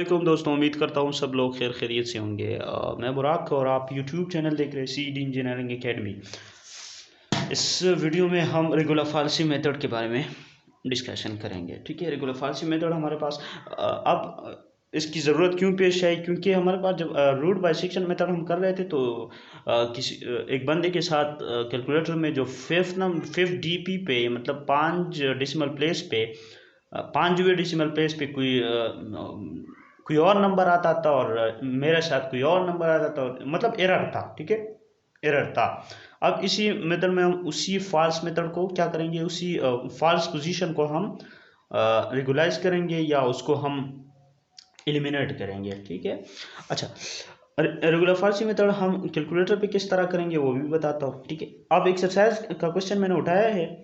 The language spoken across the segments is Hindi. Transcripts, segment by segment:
वालेकुम दोस्तों, उम्मीद करता हूँ सब लोग खैर खैरियत से होंगे। मैं बुराक और आप यूट्यूब चैनल देख रहे हैं सीड इंजीनियरिंग एकेडमी। इस वीडियो में हम रेगुलर फारसी मेथड के बारे में डिस्कशन करेंगे। ठीक है, रेगुलर फारसी मेथड हमारे पास अब इसकी ज़रूरत क्यों पेश आई, क्योंकि हमारे पास जब रूट बाइसेक्शन मेथड हम कर रहे थे तो किसी एक बंदे के साथ कैलकुलेटर में जो फिफ्थ डीपी पे मतलब 5 डेसिमल प्लेस पे 5वें डेसिमल प्लेस पे कोई और नंबर आता था और मेरे साथ कोई और नंबर आता था, मतलब एरर था। ठीक है, एरर था। अब इसी मेथड में हम उसी फॉल्स मेथड को क्या करेंगे, उसी फॉल्स पोजीशन को हम रेगुलाइज करेंगे या उसको हम एलिमिनेट करेंगे। ठीक है, अच्छा, रेगुलर फारसी मेथड हम कैलकुलेटर पे किस तरह करेंगे वो भी बताता हूँ। ठीक है, अब एक्सरसाइज का क्वेश्चन मैंने उठाया है।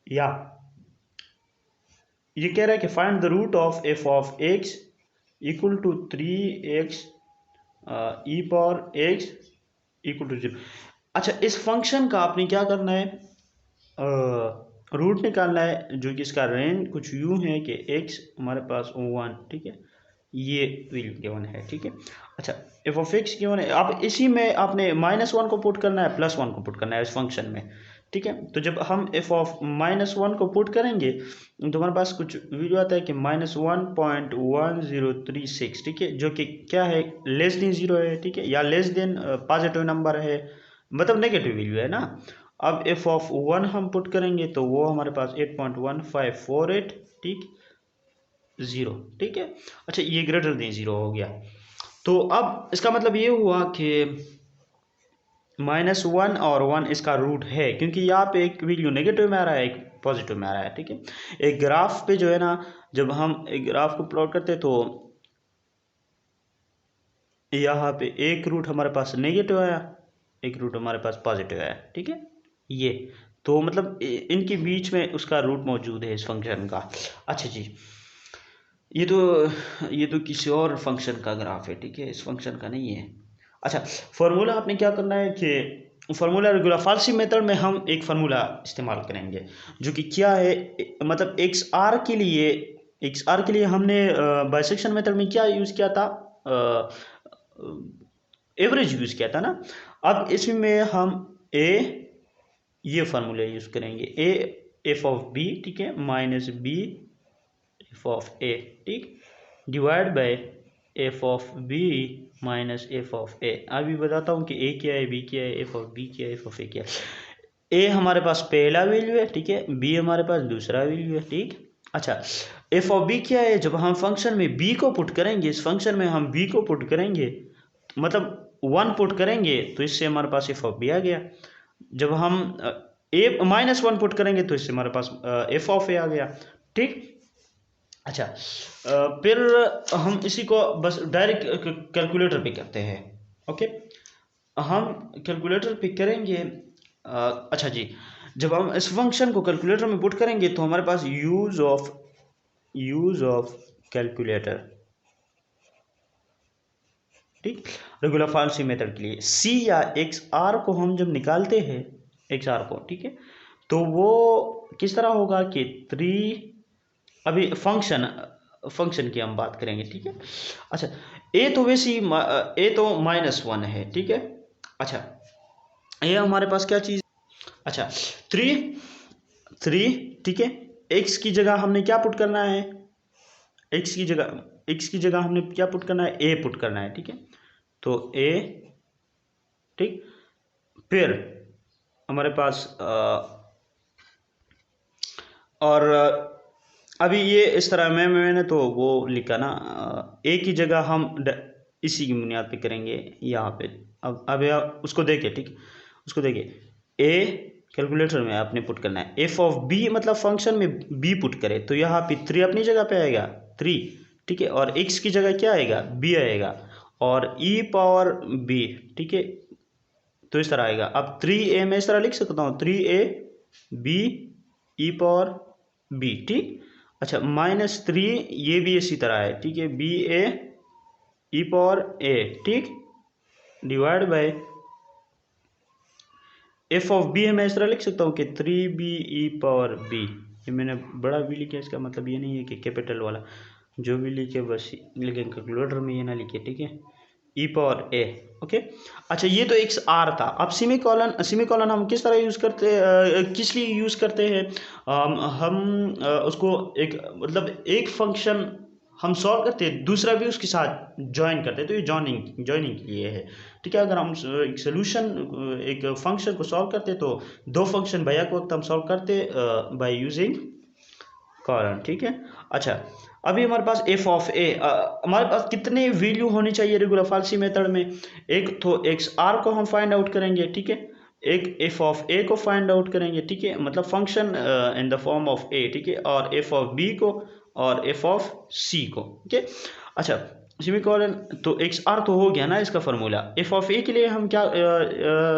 या ये कह रहा है कि find the root of F of X equal to 3x E power X equal to 0। अच्छा, इस फंक्शन का आपने क्या करना है, रूट निकालना है, जो कि इसका रेंज कुछ यूं है कि x हमारे पास 1, ठीक है, ये वैल्यू गिवन है। ठीक है, अच्छा, एफ ऑफ एक्स गिवन है। अब इसी में आपने -1 को पुट करना है, +1 को पुट करना है इस फंक्शन में। ठीक है, तो जब हम एफ ऑफ -1 को पुट करेंगे तो हमारे पास कुछ वैल्यू आता है कि -1.1036। ठीक है, जो कि क्या है, लेस देन 0 है। ठीक है, या लेस देन पॉजिटिव नंबर है, मतलब नेगेटिव वैल्यू है ना। अब एफ ऑफ 1 हम पुट करेंगे तो वो हमारे पास 8.1548, ठीक, 0। ठीक है, अच्छा, ये ग्रेटर देन 0 हो गया। तो अब इसका मतलब ये हुआ कि -1 और 1 इसका रूट है, क्योंकि यहाँ पे एक वैल्यू नेगेटिव में आ रहा है, एक पॉजिटिव में आ रहा है। ठीक है, एक ग्राफ पे जो है ना, जब हम एक ग्राफ को प्लॉट करते हैं तो यहाँ पे एक रूट हमारे पास नेगेटिव आया, एक रूट हमारे पास पॉजिटिव आया। ठीक है, ये तो मतलब इनके बीच में उसका रूट मौजूद है इस फंक्शन का। अच्छा जी, ये तो किसी और फंक्शन का ग्राफ है। ठीक है, इस फंक्शन का नहीं है। अच्छा, फार्मूला आपने क्या करना है कि फार्मूला रेगुलर फारसी मेथड में हम एक फार्मूला इस्तेमाल करेंगे, जो कि क्या है, मतलब एक्स आर के लिए हमने बाइसेक्शन मेथड में क्या यूज़ किया था, एवरेज यूज़ किया था ना। अब इसमें हम ए ये फार्मूला यूज़ करेंगे, ए एफ ऑफ बी, ठीक है, minus B F of A, ठीक, divide by F of B minus F of A. अभी बताता हूँ कि ए क्या है, बी क्या है, एफ ऑफ बी क्या है, एफ ऑफ ए क्या है। ए हमारे पास पहला वैल्यू है, ठीक है, बी हमारे पास दूसरा वैल्यू है। ठीक, अच्छा, एफ ऑफ बी क्या है, जब हम फंक्शन में बी को पुट करेंगे, इस फंक्शन में हम बी को पुट करेंगे, मतलब 1 पुट करेंगे तो इससे हमारे पास एफ ऑफ बी आ गया। जब हम ए -1 पुट करेंगे तो इससे हमारे पास एफ ऑफ ए आ गया। ठीक, अच्छा, फिर हम इसी को बस डायरेक्ट कैलकुलेटर पे करते हैं। ओके, हम कैलकुलेटर पे करेंगे। अच्छा जी, जब हम इस फंक्शन को कैलकुलेटर में पुट करेंगे तो हमारे पास यूज ऑफ कैलकुलेटर, ठीक, रेगुलर फारसी मेथड के लिए सी या एक्स आर को हम जब निकालते हैं, एक्स आर को, ठीक है, तो वो किस तरह होगा कि 3, अभी फंक्शन की हम बात करेंगे। ठीक है, अच्छा, ए तो वैसे ही ए तो -1 है। ठीक है, अच्छा, ये हमारे पास क्या चीज़, अच्छा, 3, ठीक है, एक्स की जगह हमने क्या पुट करना है, एक्स की जगह हमने क्या पुट करना है, ए पुट करना है। ठीक है, तो ए, ठीक, फिर हमारे पास और अभी ये इस तरह मैंने तो वो लिखा ना, ए की जगह हम इसी की बुनियाद पे करेंगे यहाँ पे। अब उसको देखिए, ठीक, उसको देखिए, ए कैलकुलेटर में आपने पुट करना है, एफ ऑफ बी मतलब फंक्शन में बी पुट करे तो यहाँ पे 3 अपनी जगह पे आएगा, 3, ठीक है, और एक्स की जगह क्या आएगा, बी आएगा, और ई पावर बी, ठीक है, तो इस तरह आएगा। अब 3a मैं इस तरह लिख सकता हूँ, 3a B E power B, ठीक, अच्छा, -3 ये भी इसी तरह है, ठीक है, B A E power A, ठीक, divide by F of B है, मैं इस तरह लिख सकता हूँ कि 3b ई पावर बी। ये मैंने बड़ा बी लिखा, इसका मतलब ये नहीं है कि कैपिटल वाला, जो भी लिखे बस लिखे, कैलकुलेटर में ये ना लिखे, ठीक है, ई पावर ए। ओके, अच्छा ये तो एक्स आर था। अब सेमीकोलन हम किस तरह यूज़ करते किस लिए यूज़ करते हैं? हम उसको एक मतलब एक फंक्शन हम सॉल्व करते हैं, दूसरा भी उसके साथ ज्वाइन करते हैं, तो ये जॉइनिंग के लिए है, ठीक है। अगर हम एक सोल्यूशन एक फंक्शन को सॉल्व करते तो दो फंक्शन बाय एक वक्त हम सॉल्व करते बाय यूजिंग कॉलन, ठीक है। अच्छा, अभी हमारे पास एफ ऑफ ए, हमारे पास कितने वैल्यू होनी चाहिए रेगुलर फाल्सी मेथड में? एक तो एक्स आर को हम फाइंड आउट करेंगे, ठीक है, एक एफ ऑफ ए को फाइंड आउट करेंगे, ठीक है, मतलब function in the form of A, ठीक है, और एफ ऑफ बी को और एफ ऑफ सी को, ठीक है। अच्छा, सेमीकोलन तो एक्स आर तो हो गया ना इसका फार्मूला। एफ ऑफ ए के लिए हम क्या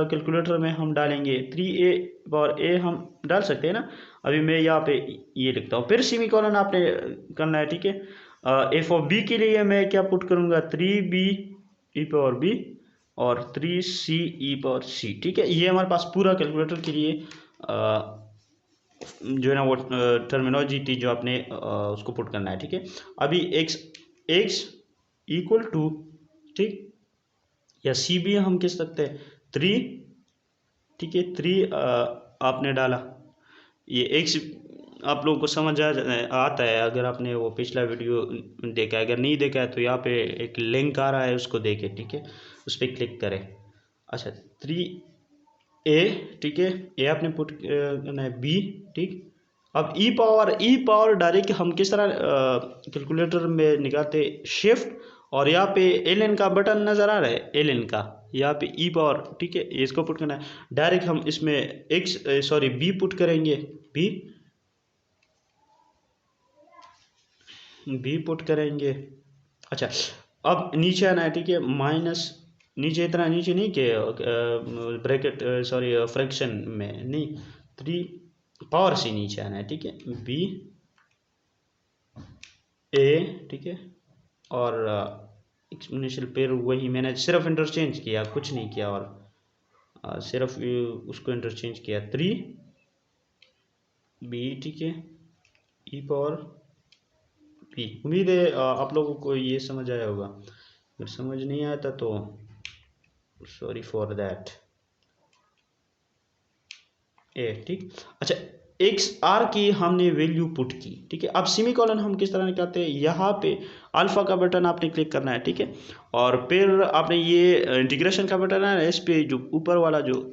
कैलकुलेटर में हम डालेंगे 3a और ए हम डाल सकते हैं ना। अभी मैं यहाँ पे ये लिखता हूँ, फिर सेमीकोलन आपने करना है, ठीक है। एफ ऑफ बी के लिए मैं क्या पुट करूँगा, 3b ई पावर बी और 3c ई पावर सी, ठीक है। ये हमारे पास पूरा कैलकुलेटर के लिए जो है ना वो टर्मिनोलॉजी थी जो आपने उसको पुट करना है, ठीक है। अभी एक्स इक्वल टू, ठीक, या सी भी हम कह सकते हैं 3, ठीक है, 3 आपने डाला, ये एक्स आप लोगों को समझ आता है अगर आपने वो पिछला वीडियो देखा है। अगर नहीं देखा है तो यहाँ पे एक लिंक आ रहा है, उसको देखें, ठीक है, उस पर क्लिक करें। अच्छा, 3a, ठीक है, ए आपने पुट करना है बी, ठीक। अब ई पावर डायरेक्ट हम किस तरह कैलकुलेटर में निकालते, शिफ्ट और यहाँ पे एल एन का बटन नज़र आ रहा है, एल एन का यहाँ पे ई पावर, ठीक है, इसको पुट करना है। डायरेक्ट हम इसमें बी पुट करेंगे, बी पुट करेंगे। अच्छा, अब नीचे आना है, ठीक है, माइनस, नीचे इतना नीचे नहीं कि ब्रैकेट फ्रैक्शन में नहीं, 3 पावर से नीचे आना है, ठीक है, बी ए, ठीक है, और एक्सपोनेंशियल पेयर वही मैंने सिर्फ इंटरचेंज किया, कुछ नहीं किया, और सिर्फ उसको इंटरचेंज किया, 3b, ठीक है, ई पावर बी। उम्मीद है आप लोगों को ये समझ आया होगा, अगर समझ नहीं आता तो सॉरी फॉर दैट। ठीक। अच्छा, एक्स आर की हमने वैल्यू पुट की, ठीक है। अब सेमीकोलन हम किस तरह निकालते हैं, यहाँ पे अल्फा का बटन आपने क्लिक करना है, ठीक है, और फिर आपने ये इंटीग्रेशन का बटन है ना, इस पे जो ऊपर वाला जो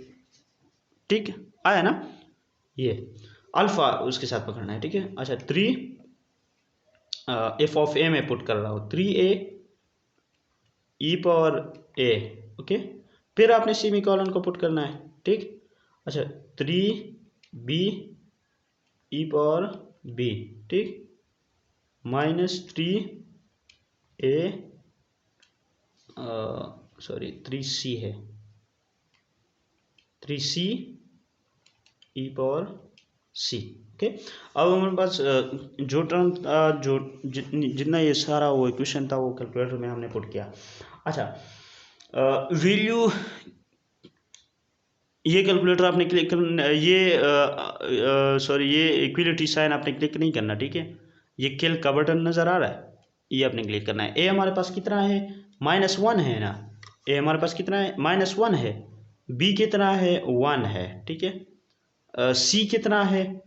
ठीक आया ना, ये अल्फा उसके साथ पकड़ना है, ठीक है। अच्छा, 3 एफ ऑफ ए में पुट कर रहा हूँ, 3a ई पावर ए, ओके। फिर आपने सेमीकोलन को पुट करना है, ठीक। अच्छा, 3b ई पावर बी, ठीक, माइनस 3a 3c है, 3c ई पावर सी, ओके। अब हमारे पास जो टर्म जो जितना ये सारा वो इक्वेशन था वो कैलकुलेटर में हमने पुट किया। अच्छा, वैल्यू, ये कैलकुलेटर आपने क्लिक करना, ये इक्विलिटी साइन आपने क्लिक नहीं करना, ठीक है। ये किल का बटन नज़र आ रहा है, ये आपने क्लिक करना है। ए हमारे पास कितना है, -1 है ना, ए हमारे पास कितना है, -1 है। बी कितना है, 1 है, ठीक है। सी कितना है,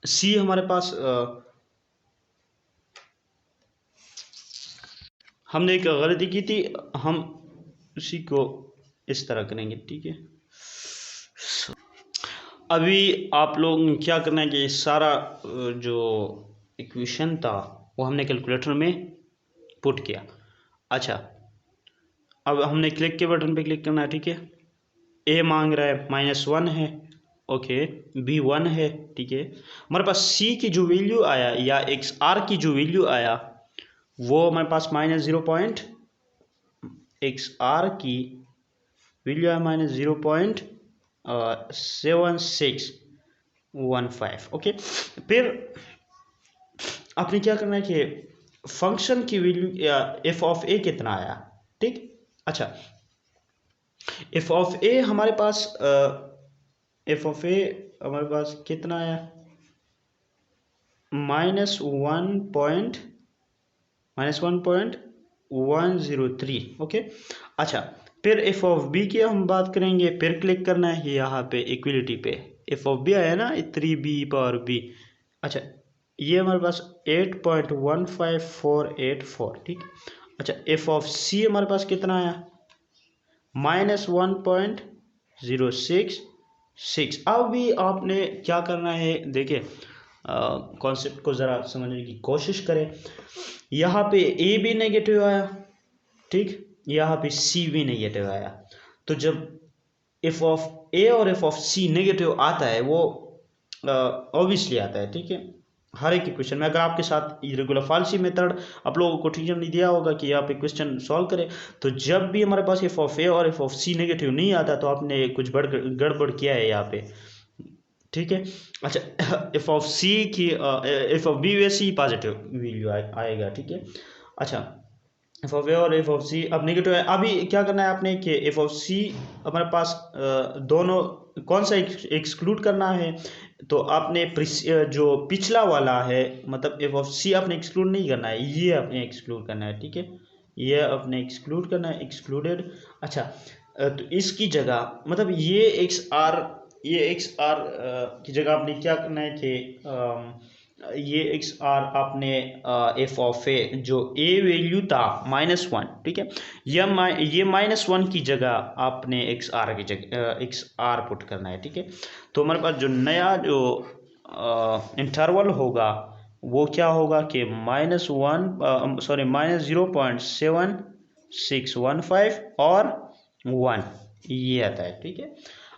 सी हमारे पास हमने एक गलती की थी, हम उसी को इस तरह करेंगे, ठीक है। अभी आप लोग क्या करना है कि सारा जो इक्वेशन था वो हमने कैलकुलेटर में पुट किया। अच्छा, अब हमने क्लिक के बटन पे क्लिक करना है, ठीक है। ए मांग रहा है, -1 है, ओके, बी 1 है, ठीक है। हमारे पास सी की जो वैल्यू आया या एक्स आर की जो वैल्यू आया वो हमारे पास एक्स आर की वैल्यू है -0.7615, ओके। फिर आपने क्या करना है कि फंक्शन की वैल्यू एफ ऑफ ए कितना आया, ठीक। अच्छा, एफ ऑफ ए हमारे पास कितना आया, -1.7615, -1.103। ओके। अच्छा, फिर एफ ऑफ बी की हम बात करेंगे, फिर क्लिक करना है यहाँ पे इक्वलिटी पे, एफ ऑफ बी आया ना 3b/b। अच्छा, ये हमारे पास 8.15484, ठीक। अच्छा, एफ ऑफ सी हमारे पास कितना आया, -1.066। अब भी आपने क्या करना है, देखिए कॉन्सेप्ट को ज़रा समझने की कोशिश करें। यहाँ पे ए भी नेगेटिव आया, ठीक, यहाँ पे सी भी नेगेटिव आया। तो जब एफ ऑफ ए और एफ ऑफ सी नेगेटिव आता है, वो ऑब्वियसली आता है, ठीक है, हर एक क्वेश्चन में। अगर आपके साथ रेगुलर फाल्सी मेथड आप लोगों को टीचर ने दिया होगा कि आप एक क्वेश्चन सॉल्व करें, तो जब भी हमारे पास एफ ऑफ ए और एफ ऑफ सी नेगेटिव नहीं आता तो आपने कुछ गड़बड़ किया है यहाँ पे, ठीक है। अच्छा, एफ ऑफ सी की एफ ऑफ बी वैसे ही पॉजिटिव वैल्यू आएगा, ठीक है। अच्छा, एफ ऑफ ए और एफ ऑफ सी अब नेगेटिव है। अभी क्या करना है आपने कि एफ ऑफ सी हमारे पास दोनों कौन सा एक्सक्लूड करना है, तो आपने जो पिछला वाला है, मतलब एफ ऑफ सी आपने एक्सक्लूड नहीं करना है, ये आपने एक्सक्लूड करना है, ठीक है, ये आपने एक्सक्लूड करना है, एक्सक्लूडेड। अच्छा, तो इसकी जगह मतलब ये एक्स आर की जगह आपने क्या करना है कि ये एक्स आर आपने एफ ऑफ ए जो ए वैल्यू था -1, ठीक है, ये -1 की जगह आपने एक्स आर की जगह एक्स आर पुट करना है, ठीक है। तो हमारे पास जो नया जो इंटरवल होगा वो क्या होगा कि -0.7615 और 1, ये आता है, ठीक है।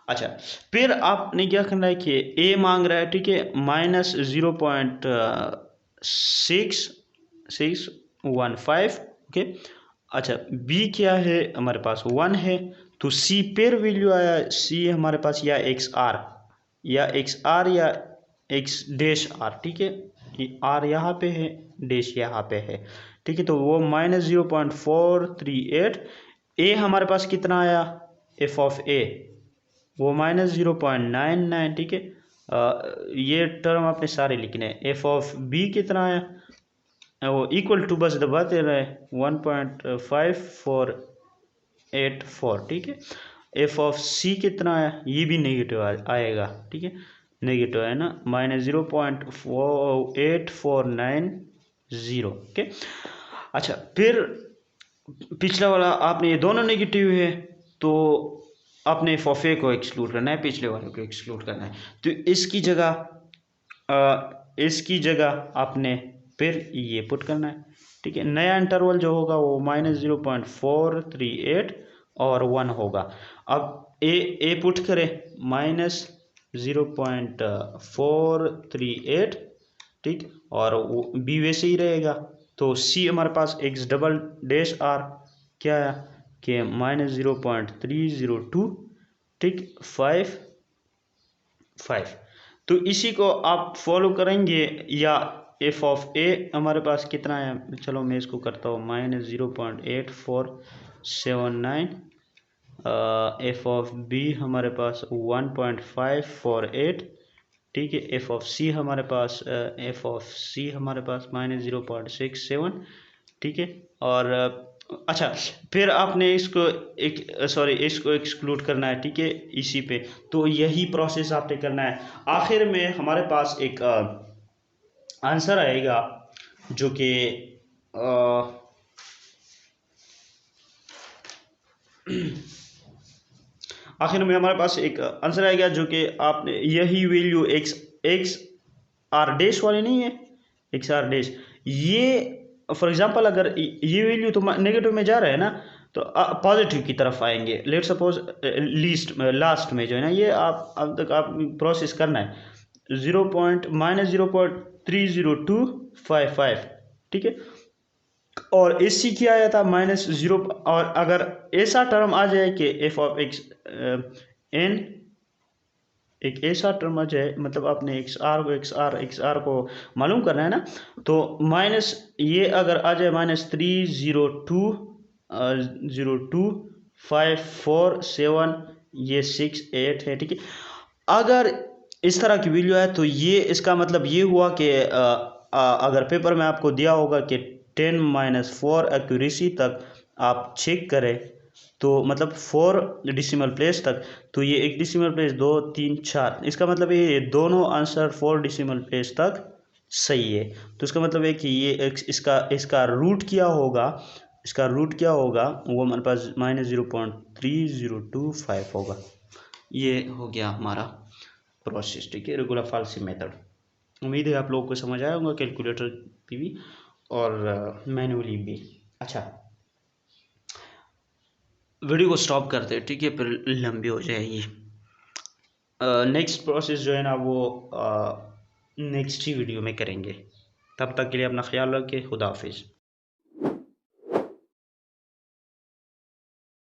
अच्छा, फिर आपने क्या करना है कि ए मांग रहा है, ठीक है, -0.6615, ओके। अच्छा, बी क्या है, हमारे पास 1 है, तो सी पेयर वैल्यू आया, सी हमारे पास या एक्स आर या एक्स डैश आर, ठीक है, आर यहाँ पे है, डैश यहाँ पे है, ठीक है। तो वो -0.438। ए हमारे पास कितना आया, एफ ऑफ ए वो -0.99, ठीक है। ये टर्म आपने सारे लिखने हैं। एफ ऑफ बी कितना आया, वो इक्वल टू बस दबाते रहे 1.5484, ठीक है। एफ ऑफ सी कितना आया, ये भी नेगेटिव आएगा, ठीक है, नेगेटिव है ना, -0.8490, ओके। अच्छा, फिर पिछला वाला आपने ये दोनों नेगेटिव है, तो आपने एफ ऑफ ए को एक्सक्लूड करना है, पिछले वाले को एक्सक्लूड करना है। तो इसकी जगह आपने फिर ये पुट करना है, ठीक है। नया इंटरवल जो होगा वो -0.438 और 1 होगा। अब ए पुट करें -0.438, ठीक, और बी वैसे ही रहेगा। तो सी हमारे पास एक्स डबल डैश आर क्या है कि -0.302, ठीक, 5। तो इसी को आप फॉलो करेंगे। या एफ ऑफ ए हमारे पास कितना है, चलो मैं इसको करता हूँ -0.8479, एफ ऑफ बी हमारे पास 1.548, ठीक है। एफ ऑफ सी हमारे पास -0.67, ठीक है। और अच्छा, फिर आपने इसको इसको एक्सक्लूड करना है, ठीक है, इसी पे। तो यही प्रोसेस आपने करना है। आखिर में हमारे पास एक आंसर आएगा जो कि आखिर में हमारे पास एक आंसर आएगा जो कि आपने यही वैल्यू एक्स आर डैश वाली नहीं है, एक्स आर डैश, ये फॉर एग्जांपल अगर ये वैल्यू तो नेगेटिव में जा रहा है ना, तो पॉजिटिव की तरफ आएंगे। लेट सपोज लास्ट में जो है ना, ये आप अब तक आप प्रोसेस करना है -0.30255, ठीक है। और एसी क्या आया था -0, और अगर ऐसा टर्म आ जाए कि एफ ऑफ एक्स एन, एक ऐसा टर्म आ जाए, मतलब आपने एक्स आर को मालूम करना है ना, तो माइनस ये अगर आ जाए -302.02547, ये 68 है, ठीक है। अगर इस तरह की वैल्यू है तो ये इसका मतलब ये हुआ कि अगर पेपर में आपको दिया होगा कि 10⁻4 एक्यूरेसी तक आप चेक करें तो मतलब 4 डिसिमल प्लेस तक, तो ये 1 डिसिमल प्लेस 2 3 4, इसका मतलब ये दोनों आंसर 4 डिसिमल प्लेस तक सही है। तो इसका मतलब है कि ये इसका रूट क्या होगा, इसका रूट क्या होगा वो हमारे पास -0.3025 होगा। ये हो गया हमारा प्रोसेस, ठीक है, रेगुलर फाल्सी मेथड। उम्मीद है आप लोगों को समझ आया होगा कैलकुलेटर पे भी और मैनुअली भी। अच्छा, वीडियो को स्टॉप करते हैं, ठीक है, फिर लंबी हो जाएगी। नेक्स्ट प्रोसेस जो है ना वो नेक्स्ट ही वीडियो में करेंगे। तब तक के लिए अपना ख्याल रखें। खुदा हाफिज़।